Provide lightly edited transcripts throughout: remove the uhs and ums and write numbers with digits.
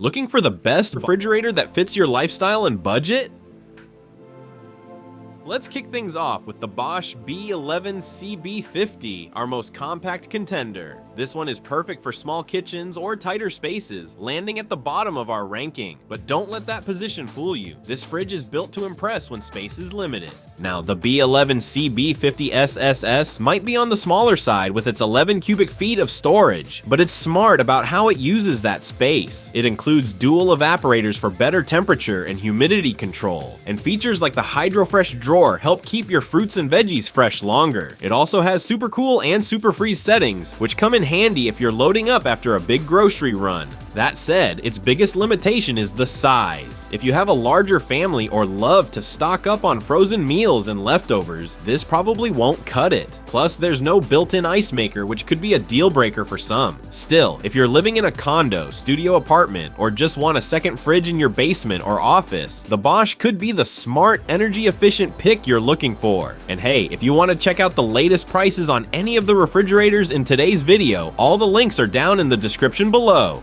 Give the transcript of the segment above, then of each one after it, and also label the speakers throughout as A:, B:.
A: Looking for the best refrigerator that fits your lifestyle and budget? Let's kick things off with the Bosch B11CB50, our most compact contender. This one is perfect for small kitchens or tighter spaces, landing at the bottom of our ranking. But don't let that position fool you. This fridge is built to impress when space is limited. Now, the B11CB50SSS might be on the smaller side with its 11 cubic feet of storage, but it's smart about how it uses that space. It includes dual evaporators for better temperature and humidity control, and features like the HydroFresh drawer help keep your fruits and veggies fresh longer. It also has super cool and super freeze settings, which come in handy if you're loading up after a big grocery run. That said, its biggest limitation is the size. If you have a larger family or love to stock up on frozen meals and leftovers, this probably won't cut it. Plus, there's no built-in ice maker, which could be a deal breaker for some. Still, if you're living in a condo, studio apartment, or just want a second fridge in your basement or office, the Bosch could be the smart, energy-efficient pick you're looking for. And hey, if you want to check out the latest prices on any of the refrigerators in today's video, all the links are down in the description below.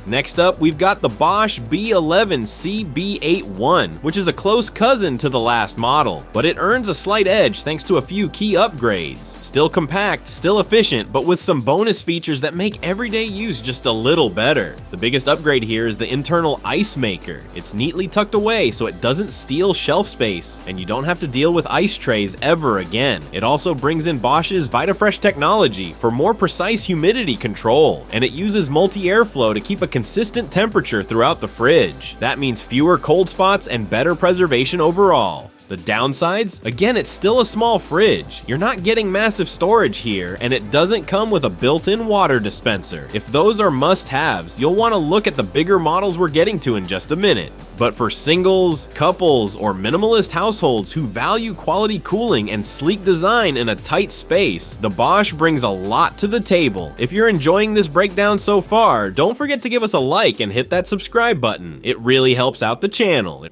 A: Next up, we've got the Bosch B11CB81, which is a close cousin to the last model, but it earns a slight edge thanks to a few key upgrades. Still compact, still efficient, but with some bonus features that make everyday use just a little better. The biggest upgrade here is the internal ice maker. It's neatly tucked away so it doesn't steal shelf space, and you don't have to deal with ice trays ever again. It also brings in Bosch's VitaFresh technology for more precise humidity control, and it uses multi-airflow to keep a consistent temperature throughout the fridge. That means fewer cold spots and better preservation overall. The downsides? Again, it's still a small fridge. You're not getting massive storage here, and it doesn't come with a built-in water dispenser. If those are must-haves, you'll want to look at the bigger models we're getting to in just a minute. But for singles, couples, or minimalist households who value quality cooling and sleek design in a tight space, the Bosch brings a lot to the table. If you're enjoying this breakdown so far, don't forget to give us a like and hit that subscribe button. It really helps out the channel.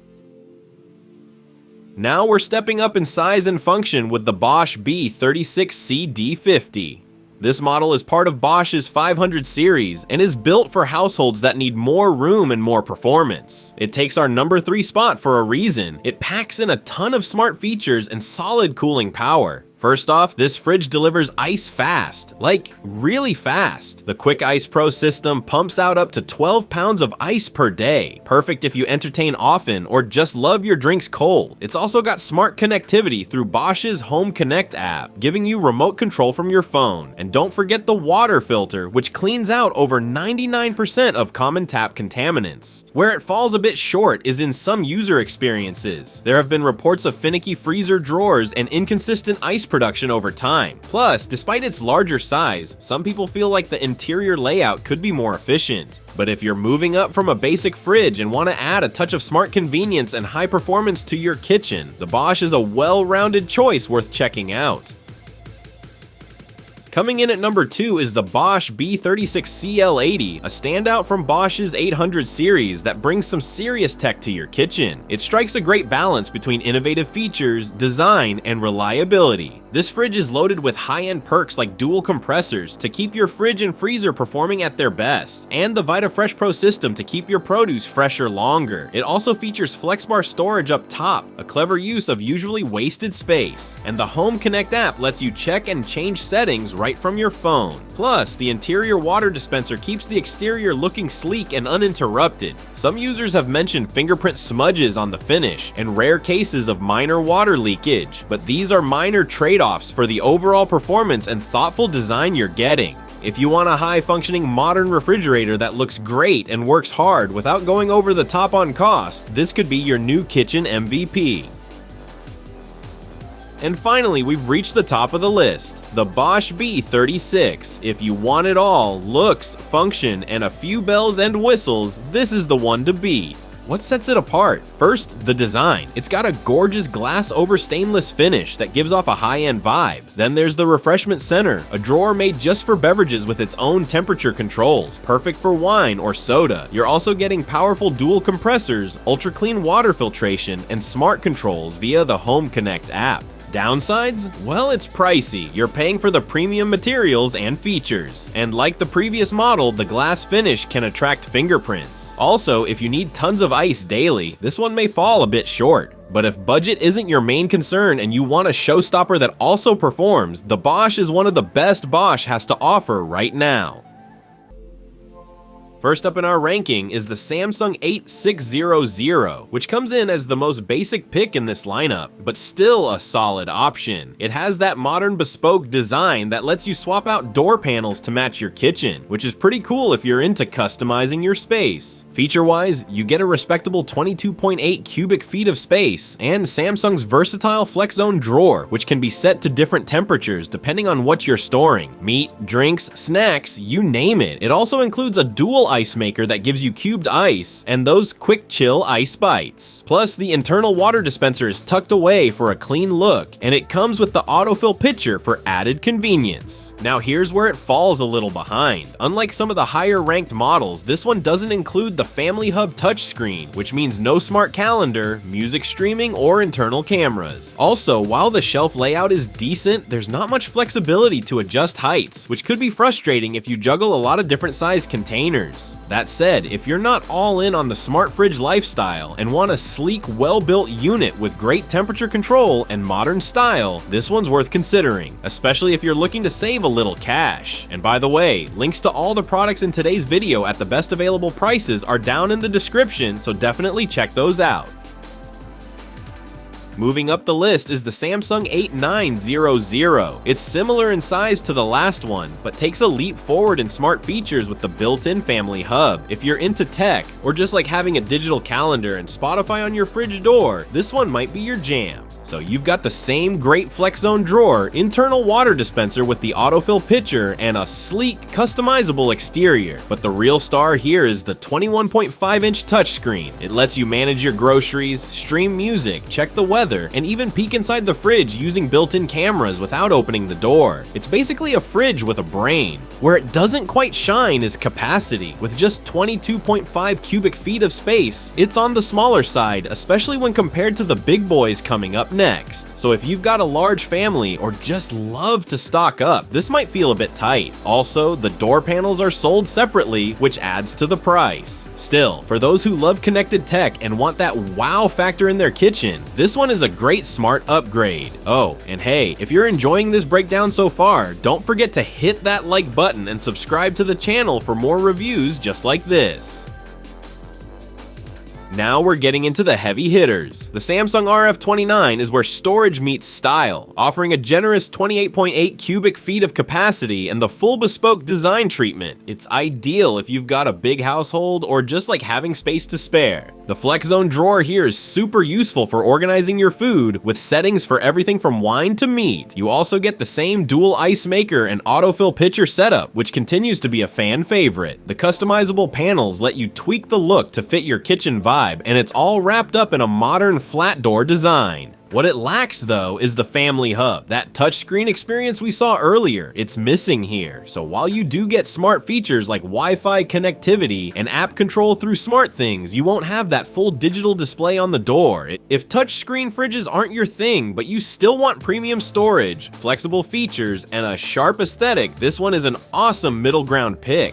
A: Now we're stepping up in size and function with the Bosch B36CD50. This model is part of Bosch's 500 series and is built for households that need more room and more performance. It takes our number 3 spot for a reason. It packs in a ton of smart features and solid cooling power. First off, this fridge delivers ice fast, like really fast. The Quick Ice Pro system pumps out up to 12 pounds of ice per day, perfect if you entertain often or just love your drinks cold. It's also got smart connectivity through Bosch's Home Connect app, giving you remote control from your phone. And don't forget the water filter, which cleans out over 99% of common tap contaminants. Where it falls a bit short is in some user experiences. There have been reports of finicky freezer drawers and inconsistent ice production over time. Plus, despite its larger size, some people feel like the interior layout could be more efficient. But if you're moving up from a basic fridge and want to add a touch of smart convenience and high performance to your kitchen, the Bosch is a well-rounded choice worth checking out. Coming in at number 2 is the Bosch B36CL80, a standout from Bosch's 800 series that brings some serious tech to your kitchen. It strikes a great balance between innovative features, design, and reliability. This fridge is loaded with high-end perks like dual compressors to keep your fridge and freezer performing at their best, and the VitaFresh Pro system to keep your produce fresher longer. It also features FlexBar storage up top, a clever use of usually wasted space, and the Home Connect app lets you check and change settings right from your phone. Plus, the interior water dispenser keeps the exterior looking sleek and uninterrupted. Some users have mentioned fingerprint smudges on the finish and rare cases of minor water leakage, but these are minor trade-offs for the overall performance and thoughtful design you're getting. If you want a high-functioning modern refrigerator that looks great and works hard without going over the top on cost, this could be your new kitchen MVP. And finally, we've reached the top of the list, the Bosch B36. If you want it all, looks, function, and a few bells and whistles, this is the one to beat. What sets it apart? First, the design. It's got a gorgeous glass over stainless finish that gives off a high-end vibe. Then there's the refreshment center, a drawer made just for beverages with its own temperature controls, perfect for wine or soda. You're also getting powerful dual compressors, ultra-clean water filtration, and smart controls via the Home Connect app. Downsides? Well, it's pricey. You're paying for the premium materials and features. And like the previous model, the glass finish can attract fingerprints. Also, if you need tons of ice daily, this one may fall a bit short. But if budget isn't your main concern and you want a showstopper that also performs, the Bosch is one of the best Bosch has to offer right now. First up in our ranking is the Samsung 8600, which comes in as the most basic pick in this lineup, but still a solid option. It has that modern bespoke design that lets you swap out door panels to match your kitchen, which is pretty cool if you're into customizing your space. Feature-wise, you get a respectable 22.8 cubic feet of space, and Samsung's versatile Flex Zone drawer, which can be set to different temperatures depending on what you're storing. Meat, drinks, snacks, you name it. It also includes a dual ice maker that gives you cubed ice, and those quick chill ice bites. Plus, the internal water dispenser is tucked away for a clean look, and it comes with the autofill pitcher for added convenience. Now here's where it falls a little behind. Unlike some of the higher ranked models, this one doesn't include the Family Hub touchscreen, which means no smart calendar, music streaming, or internal cameras. Also, while the shelf layout is decent, there's not much flexibility to adjust heights, which could be frustrating if you juggle a lot of different size containers. That said, if you're not all in on the smart fridge lifestyle and want a sleek, well-built unit with great temperature control and modern style, this one's worth considering, especially if you're looking to save a little cash. And by the way, links to all the products in today's video at the best available prices are down in the description, so definitely check those out. Moving up the list is the Samsung 8900. It's similar in size to the last one, but takes a leap forward in smart features with the built-in Family Hub. If you're into tech, or just like having a digital calendar and Spotify on your fridge door, this one might be your jam. So you've got the same great Flex Zone drawer, internal water dispenser with the autofill pitcher, and a sleek, customizable exterior. But the real star here is the 21.5-inch touchscreen. It lets you manage your groceries, stream music, check the weather, and even peek inside the fridge using built-in cameras without opening the door. It's basically a fridge with a brain. Where it doesn't quite shine is capacity. With just 22.5 cubic feet of space, it's on the smaller side, especially when compared to the big boys coming up next. So if you've got a large family or just love to stock up, this might feel a bit tight. Also, the door panels are sold separately, which adds to the price. Still, for those who love connected tech and want that wow factor in their kitchen, this one is a great smart upgrade. Oh, and hey, if you're enjoying this breakdown so far, don't forget to hit that like button and subscribe to the channel for more reviews just like this. Now we're getting into the heavy hitters. The Samsung RF-29 is where storage meets style, offering a generous 28.8 cubic feet of capacity and the full bespoke design treatment. It's ideal if you've got a big household or just like having space to spare. The Flex Zone drawer here is super useful for organizing your food, with settings for everything from wine to meat. You also get the same dual ice maker and autofill pitcher setup, which continues to be a fan favorite. The customizable panels let you tweak the look to fit your kitchen vibe, and it's all wrapped up in a modern flat door design. What it lacks though is the Family Hub, that touchscreen experience we saw earlier. It's missing here. So while you do get smart features like Wi-Fi connectivity and app control through SmartThings, you won't have that full digital display on the door. If touchscreen fridges aren't your thing, but you still want premium storage, flexible features, and a sharp aesthetic, this one is an awesome middle ground pick.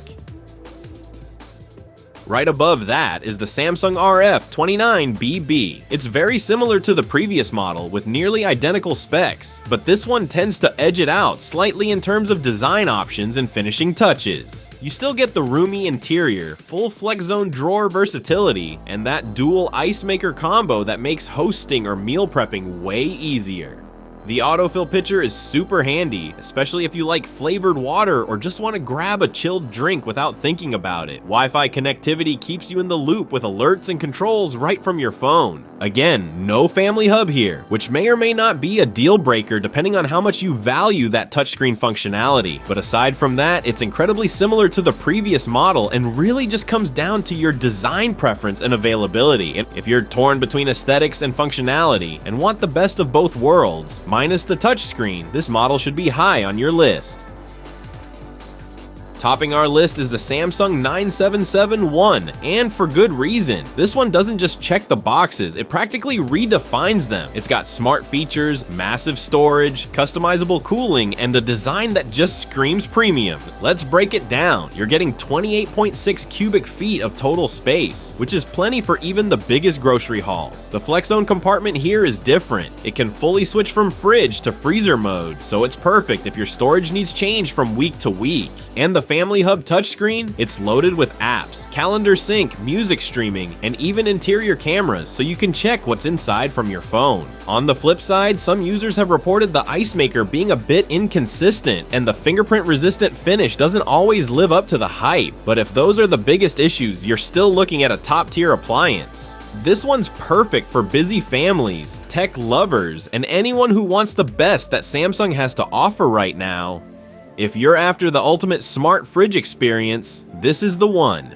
A: Right above that is the Samsung RF-29BB. It's very similar to the previous model with nearly identical specs, but this one tends to edge it out slightly in terms of design options and finishing touches. You still get the roomy interior, full Flex Zone drawer versatility, and that dual ice maker combo that makes hosting or meal prepping way easier. The autofill pitcher is super handy, especially if you like flavored water or just want to grab a chilled drink without thinking about it. Wi-Fi connectivity keeps you in the loop with alerts and controls right from your phone. Again, no Family Hub here, which may or may not be a deal breaker depending on how much you value that touchscreen functionality. But aside from that, it's incredibly similar to the previous model and really just comes down to your design preference and availability. If you're torn between aesthetics and functionality and want the best of both worlds, minus the touchscreen, this model should be high on your list. Topping our list is the Samsung 9771, and for good reason. This one doesn't just check the boxes, it practically redefines them. It's got smart features, massive storage, customizable cooling, and a design that just screams premium. Let's break it down. You're getting 28.6 cubic feet of total space, which is plenty for even the biggest grocery hauls. The Flex Zone compartment here is different. It can fully switch from fridge to freezer mode, so it's perfect if your storage needs change from week to week. And the Family Hub touchscreen? It's loaded with apps, calendar sync, music streaming, and even interior cameras, so you can check what's inside from your phone. On the flip side, some users have reported the ice maker being a bit inconsistent, and the fingerprint-resistant finish doesn't always live up to the hype. But if those are the biggest issues, you're still looking at a top-tier appliance. This one's perfect for busy families, tech lovers, and anyone who wants the best that Samsung has to offer right now. If you're after the ultimate smart fridge experience, this is the one.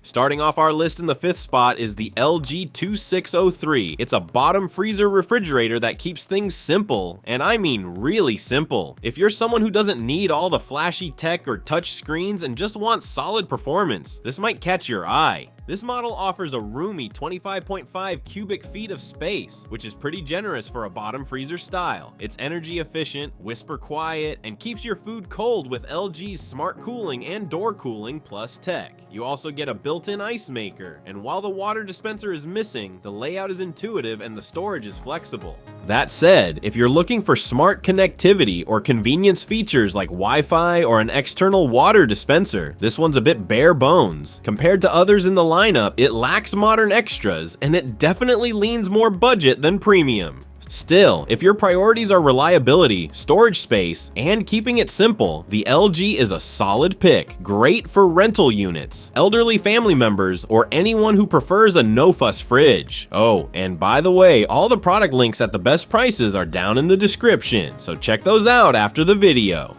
A: Starting off our list in the 5th spot is the LG 2603. It's a bottom freezer refrigerator that keeps things simple, and I mean really simple. If you're someone who doesn't need all the flashy tech or touch screens and just wants solid performance, this might catch your eye. This model offers a roomy 25.5 cubic feet of space, which is pretty generous for a bottom freezer style. It's energy efficient, whisper quiet, and keeps your food cold with LG's smart cooling and door cooling plus tech. You also get a built-in ice maker, and while the water dispenser is missing, the layout is intuitive and the storage is flexible. That said, if you're looking for smart connectivity or convenience features like Wi-Fi or an external water dispenser, this one's a bit bare bones. Compared to others in the lineup, it lacks modern extras, and it definitely leans more budget than premium. Still, if your priorities are reliability, storage space, and keeping it simple, the LG is a solid pick. Great for rental units, elderly family members, or anyone who prefers a no-fuss fridge. Oh, and by the way, all the product links at the best prices are down in the description, so check those out after the video.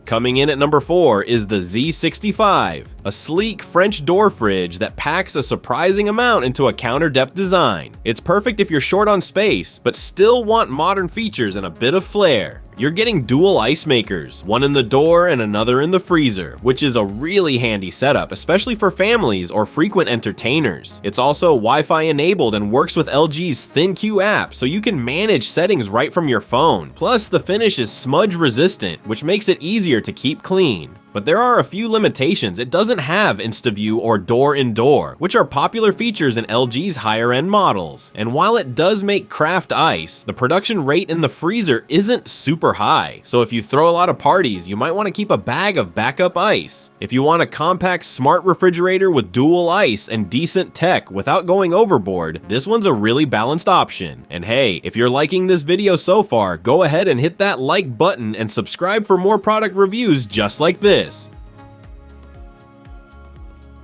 A: Coming in at number 4 is the Z65, a sleek French door fridge that packs a surprising amount into a counter depth design. It's perfect if you're short on space, but still want modern features and a bit of flair. You're getting dual ice makers, one in the door and another in the freezer, which is a really handy setup, especially for families or frequent entertainers. It's also Wi-Fi enabled and works with LG's ThinQ app, so you can manage settings right from your phone. Plus, the finish is smudge resistant, which makes it easier to keep clean. But there are a few limitations. It doesn't have InstaView or door-in-door, which are popular features in LG's higher-end models. And while it does make craft ice, the production rate in the freezer isn't super high. So if you throw a lot of parties, you might want to keep a bag of backup ice. If you want a compact, smart refrigerator with dual ice and decent tech without going overboard, this one's a really balanced option. And hey, if you're liking this video so far, go ahead and hit that like button and subscribe for more product reviews just like this.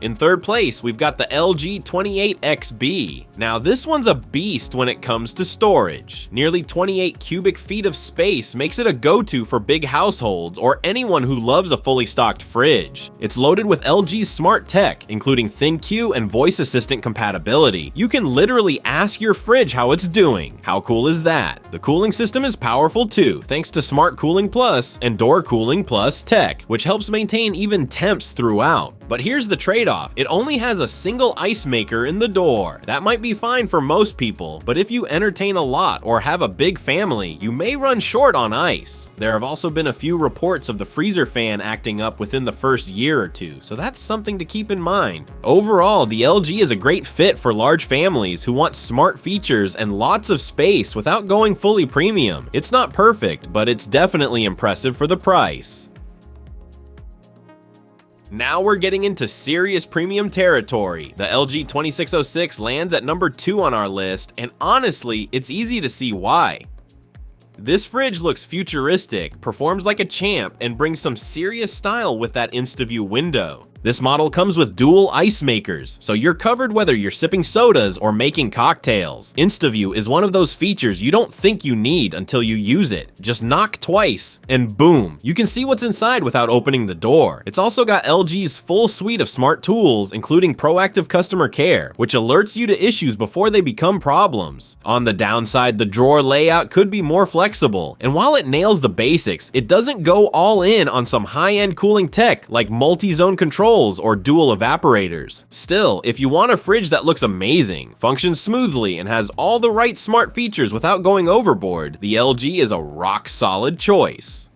A: In 3rd place, we've got the LG 28XB. Now this one's a beast when it comes to storage. Nearly 28 cubic feet of space makes it a go-to for big households or anyone who loves a fully stocked fridge. It's loaded with LG's smart tech, including ThinQ and voice assistant compatibility. You can literally ask your fridge how it's doing. How cool is that? The cooling system is powerful too, thanks to Smart Cooling Plus and Door Cooling Plus tech, which helps maintain even temps throughout. But here's the trade-off. It only has a single ice maker in the door. That might be fine for most people, but if you entertain a lot or have a big family, you may run short on ice. There have also been a few reports of the freezer fan acting up within the first year or two, so that's something to keep in mind. Overall, the LG is a great fit for large families who want smart features and lots of space without going fully premium. It's not perfect, but it's definitely impressive for the price. Now we're getting into serious premium territory. The LG 2606 lands at number 2 on our list, and honestly, it's easy to see why. This fridge looks futuristic, performs like a champ, and brings some serious style with that InstaView window. This model comes with dual ice makers, so you're covered whether you're sipping sodas or making cocktails. InstaView is one of those features you don't think you need until you use it. Just knock twice, and boom, you can see what's inside without opening the door. It's also got LG's full suite of smart tools, including proactive customer care, which alerts you to issues before they become problems. On the downside, the drawer layout could be more flexible, and while it nails the basics, it doesn't go all in on some high-end cooling tech like multi-zone controls or dual evaporators. Still, if you want a fridge that looks amazing, functions smoothly, and has all the right smart features without going overboard, the LG is a rock-solid choice.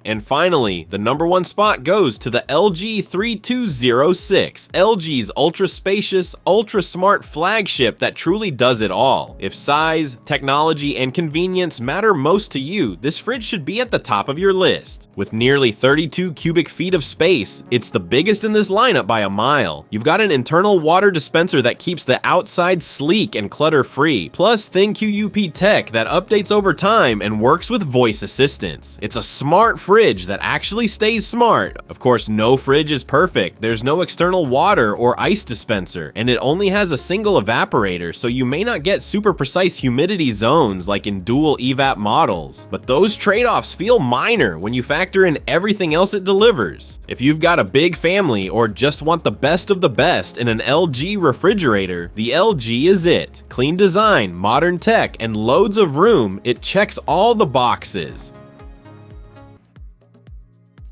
A: And finally, the #1 spot goes to the LG 3206, LG's ultra-spacious, ultra-smart flagship that truly does it all. If size, technology, and convenience matter most to you, this fridge should be at the top of your list. With nearly 32 cubic feet of space, it's the biggest in this lineup by a mile. You've got an internal water dispenser that keeps the outside sleek and clutter-free, plus thin QUP tech that updates over time and works with voice assistance. It's a smart fridge that actually stays smart. Of course, no fridge is perfect. There's no external water or ice dispenser, and it only has a single evaporator, so you may not get super precise humidity zones like in dual evap models. But those trade-offs feel minor when you factor in everything else it delivers. If you've got a big family or just want the best of the best in an LG refrigerator, the LG is it. Clean design, modern tech, and loads of room, it checks all the boxes.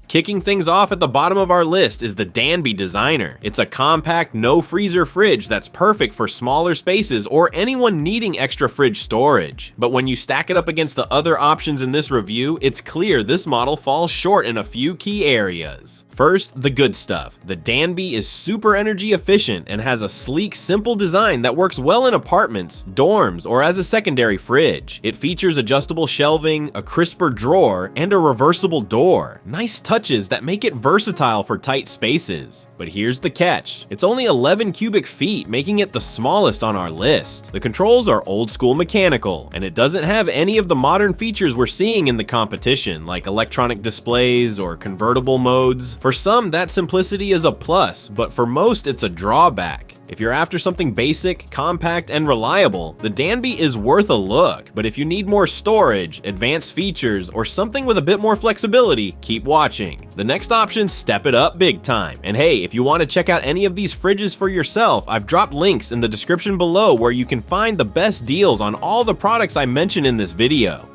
A: Kicking things off at the bottom of our list is the Danby Designer. It's a compact, no-freezer fridge that's perfect for smaller spaces or anyone needing extra fridge storage. But when you stack it up against the other options in this review, it's clear this model falls short in a few key areas. First, the good stuff. The Danby is super energy efficient and has a sleek, simple design that works well in apartments, dorms, or as a secondary fridge. It features adjustable shelving, a crisper drawer, and a reversible door. Nice touches that make it versatile for tight spaces. But here's the catch. It's only 11 cubic feet, making it the smallest on our list. The controls are old school mechanical, and it doesn't have any of the modern features we're seeing in the competition, like electronic displays or convertible modes. For some, that simplicity is a plus, but for most, it's a drawback. If you're after something basic, compact, and reliable, the Danby is worth a look, but if you need more storage, advanced features, or something with a bit more flexibility, keep watching. The next options step it up big time. And hey, if you want to check out any of these fridges for yourself, I've dropped links in the description below where you can find the best deals on all the products I mentioned in this video.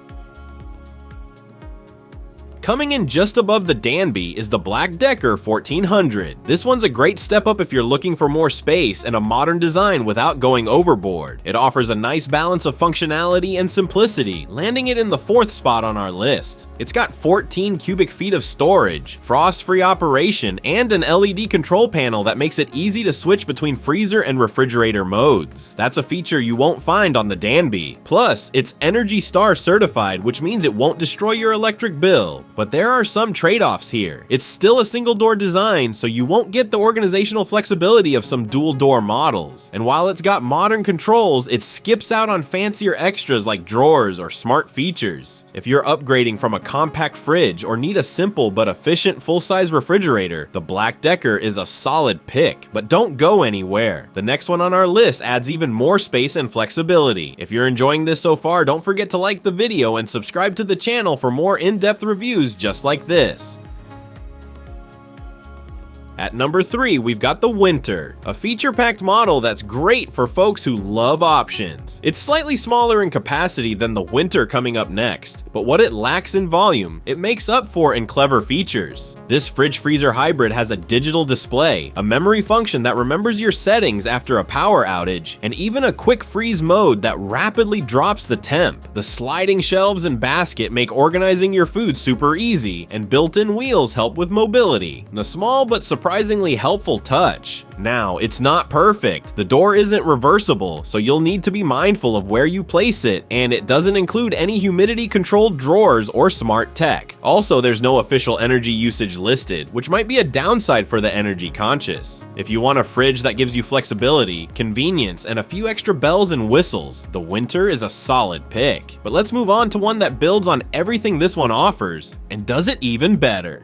A: Coming in just above the Danby is the BLACK+DECKER 1400. This one's a great step up if you're looking for more space and a modern design without going overboard. It offers a nice balance of functionality and simplicity, landing it in the 4th spot on our list. It's got 14 cubic feet of storage, frost-free operation, and an LED control panel that makes it easy to switch between freezer and refrigerator modes. That's a feature you won't find on the Danby. Plus, it's Energy Star certified, which means it won't destroy your electric bill. But there are some trade-offs here. It's still a single door design, so you won't get the organizational flexibility of some dual door models. And while it's got modern controls, it skips out on fancier extras like drawers or smart features. If you're upgrading from a compact fridge or need a simple but efficient full-size refrigerator, the BLACK+DECKER is a solid pick. But don't go anywhere. The next one on our list adds even more space and flexibility. If you're enjoying this so far, don't forget to like the video and subscribe to the channel for more in-depth reviews just like this. At number 3, we've got the Whynter, a feature-packed model that's great for folks who love options. It's slightly smaller in capacity than the Whynter coming up next, but what it lacks in volume, it makes up for in clever features. This fridge-freezer hybrid has a digital display, a memory function that remembers your settings after a power outage, and even a quick freeze mode that rapidly drops the temp. The sliding shelves and basket make organizing your food super easy, and built-in wheels help with mobility. The small but surprisingly helpful touch. Now, it's not perfect. The door isn't reversible, so you'll need to be mindful of where you place it, and it doesn't include any humidity-controlled drawers or smart tech. Also, there's no official energy usage listed, which might be a downside for the energy conscious. If you want a fridge that gives you flexibility, convenience, and a few extra bells and whistles, the Whynter is a solid pick. But let's move on to one that builds on everything this one offers, and does it even better.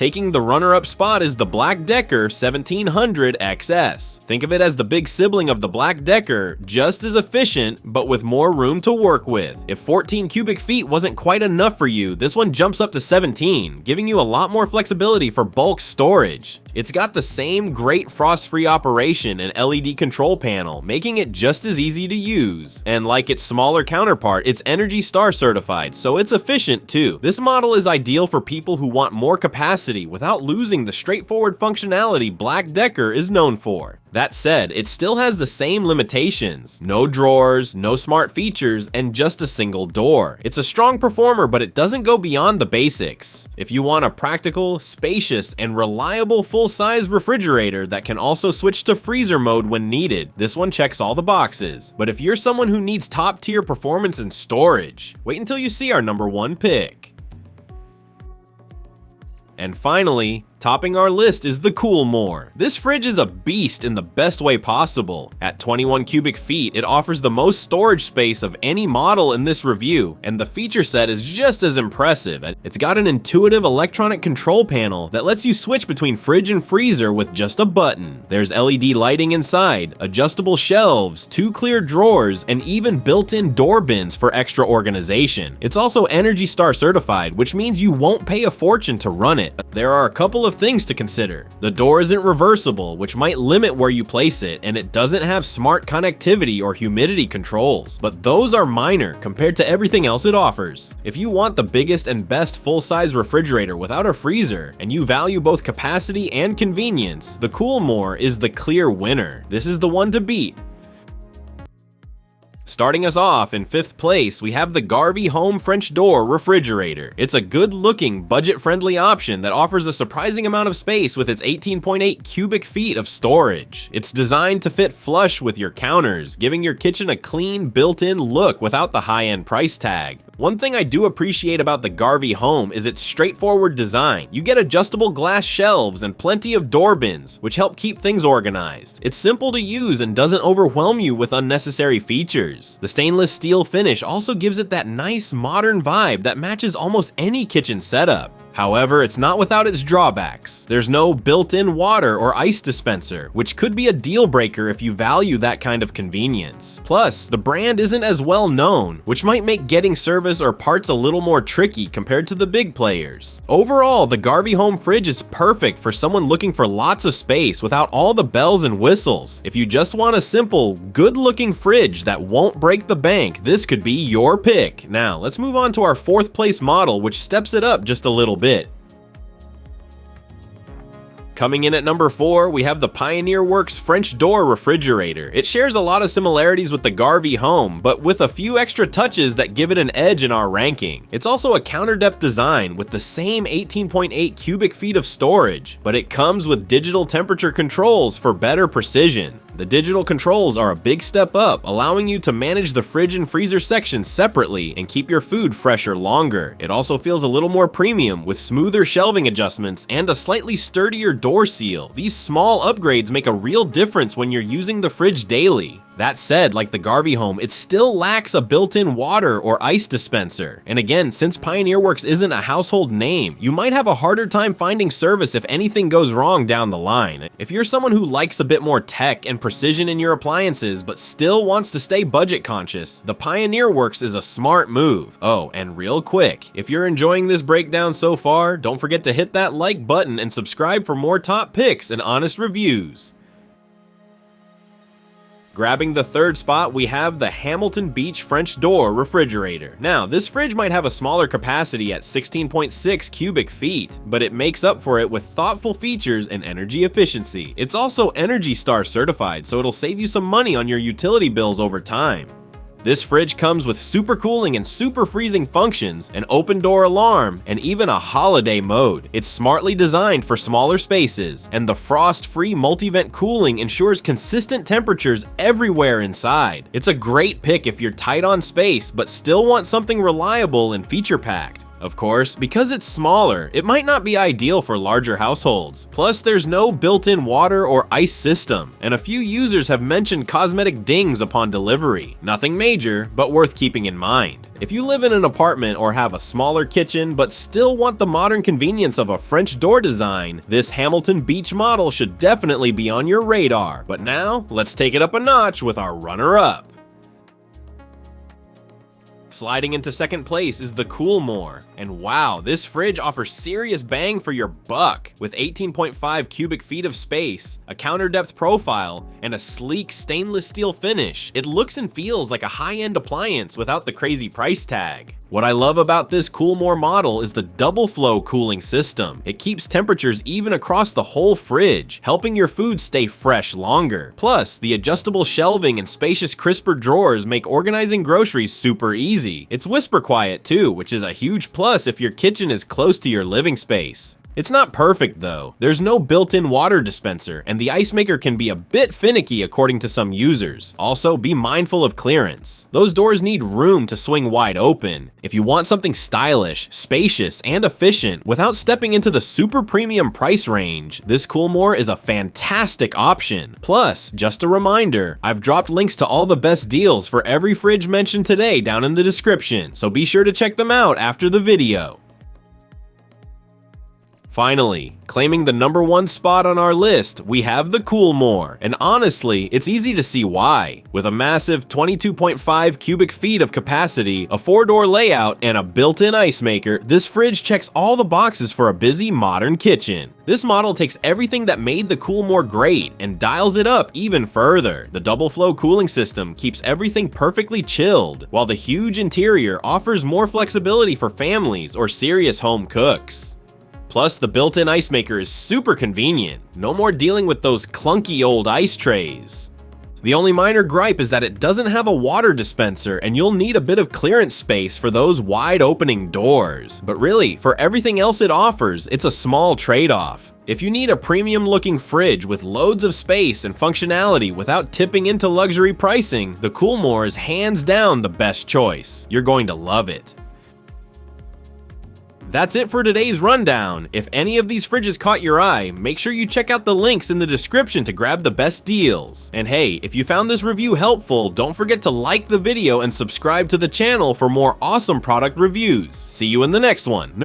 A: Taking the runner-up spot is the BLACK+DECKER 1700XS. Think of it as the big sibling of the BLACK+DECKER, just as efficient, but with more room to work with. If 14 cubic feet wasn't quite enough for you, this one jumps up to 17, giving you a lot more flexibility for bulk storage. It's got the same great frost-free operation and LED control panel, making it just as easy to use. And like its smaller counterpart, it's ENERGY STAR certified, so it's efficient too. This model is ideal for people who want more capacity without losing the straightforward functionality BLACK+DECKER is known for. That said, it still has the same limitations: no drawers, no smart features, and just a single door. It's a strong performer, but it doesn't go beyond the basics. If you want a practical, spacious, and reliable full-size refrigerator that can also switch to freezer mode when needed, this one checks all the boxes. But if you're someone who needs top-tier performance and storage, wait until you see our #1 pick. And finally, topping our list is the KoolMore. This fridge is a beast in the best way possible. At 21 cubic feet, it offers the most storage space of any model in this review, and the feature set is just as impressive. It's got an intuitive electronic control panel that lets you switch between fridge and freezer with just a button. There's LED lighting inside, adjustable shelves, 2 clear drawers, and even built-in door bins for extra organization. It's also ENERGY STAR certified, which means you won't pay a fortune to run it. There are a couple of things to consider. The door isn't reversible, which might limit where you place it, and it doesn't have smart connectivity or humidity controls, but those are minor compared to everything else it offers. If you want the biggest and best full-size refrigerator without a freezer, and you value both capacity and convenience, the KoolMore is the clear winner. This is the one to beat. Starting us off in 5th place, we have the GarveeHome French Door Refrigerator. It's a good-looking, budget-friendly option that offers a surprising amount of space with its 18.8 cubic feet of storage. It's designed to fit flush with your counters, giving your kitchen a clean, built-in look without the high-end price tag. One thing I do appreciate about the GarveeHome is its straightforward design. You get adjustable glass shelves and plenty of door bins, which help keep things organized. It's simple to use and doesn't overwhelm you with unnecessary features. The stainless steel finish also gives it that nice modern vibe that matches almost any kitchen setup. However, it's not without its drawbacks. There's no built-in water or ice dispenser, which could be a deal breaker if you value that kind of convenience. Plus, the brand isn't as well known, which might make getting service or parts a little more tricky compared to the big players. Overall, the GarveeHome fridge is perfect for someone looking for lots of space without all the bells and whistles. If you just want a simple, good-looking fridge that won't break the bank, this could be your pick. Now, let's move on to our 4th place model, which steps it up just a little bit. Coming in at number 4, we have the PioneerWorks French Door Refrigerator. It shares a lot of similarities with the GarveeHome, but with a few extra touches that give it an edge in our ranking. It's also a counter-depth design with the same 18.8 cubic feet of storage, but it comes with digital temperature controls for better precision. The digital controls are a big step up, allowing you to manage the fridge and freezer sections separately and keep your food fresher longer. It also feels a little more premium with smoother shelving adjustments and a slightly sturdier door seal. These small upgrades make a real difference when you're using the fridge daily. That said, like the GarveeHome, it still lacks a built-in water or ice dispenser. And again, since PioneerWorks isn't a household name, you might have a harder time finding service if anything goes wrong down the line. If you're someone who likes a bit more tech and precision in your appliances but still wants to stay budget conscious, the PioneerWorks is a smart move. Oh, and real quick, if you're enjoying this breakdown so far, don't forget to hit that like button and subscribe for more top picks and honest reviews. Grabbing the 3rd spot, we have the Hamilton Beach French Door Refrigerator. Now, this fridge might have a smaller capacity at 16.6 cubic feet, but it makes up for it with thoughtful features and energy efficiency. It's also ENERGY STAR certified, so it'll save you some money on your utility bills over time. This fridge comes with super cooling and super freezing functions, an open door alarm, and even a holiday mode. It's smartly designed for smaller spaces, and the frost-free multi-vent cooling ensures consistent temperatures everywhere inside. It's a great pick if you're tight on space but still want something reliable and feature-packed. Of course, because it's smaller, it might not be ideal for larger households. Plus, there's no built-in water or ice system, and a few users have mentioned cosmetic dings upon delivery. Nothing major, but worth keeping in mind. If you live in an apartment or have a smaller kitchen but still want the modern convenience of a French door design, this Hamilton Beach model should definitely be on your radar. But now, let's take it up a notch with our runner-up. Sliding into second place is the KoolMore, and wow, this fridge offers serious bang for your buck. With 18.5 cubic feet of space, a counter depth profile, and a sleek stainless steel finish, it looks and feels like a high-end appliance without the crazy price tag. What I love about this KoolMore model is the double flow cooling system. It keeps temperatures even across the whole fridge, helping your food stay fresh longer. Plus, the adjustable shelving and spacious crisper drawers make organizing groceries super easy. It's whisper quiet too, which is a huge plus if your kitchen is close to your living space. It's not perfect though. There's no built-in water dispenser, and the ice maker can be a bit finicky according to some users. Also, be mindful of clearance. Those doors need room to swing wide open. If you want something stylish, spacious, and efficient without stepping into the super premium price range, this KoolMore is a fantastic option. Plus, just a reminder, I've dropped links to all the best deals for every fridge mentioned today down in the description, so be sure to check them out after the video. Finally, claiming the #1 spot on our list, we have the KoolMore, and honestly, it's easy to see why. With a massive 22.5 cubic feet of capacity, a 4-door layout, and a built-in ice maker, this fridge checks all the boxes for a busy modern kitchen. This model takes everything that made the KoolMore great and dials it up even further. The double flow cooling system keeps everything perfectly chilled, while the huge interior offers more flexibility for families or serious home cooks. Plus, the built-in ice maker is super convenient. No more dealing with those clunky old ice trays. The only minor gripe is that it doesn't have a water dispenser, and you'll need a bit of clearance space for those wide opening doors. But really, for everything else it offers, it's a small trade-off. If you need a premium looking fridge with loads of space and functionality without tipping into luxury pricing, the KoolMore is hands down the best choice. You're going to love it. That's it for today's rundown. If any of these fridges caught your eye, make sure you check out the links in the description to grab the best deals. And hey, if you found this review helpful, don't forget to like the video and subscribe to the channel for more awesome product reviews. See you in the next one.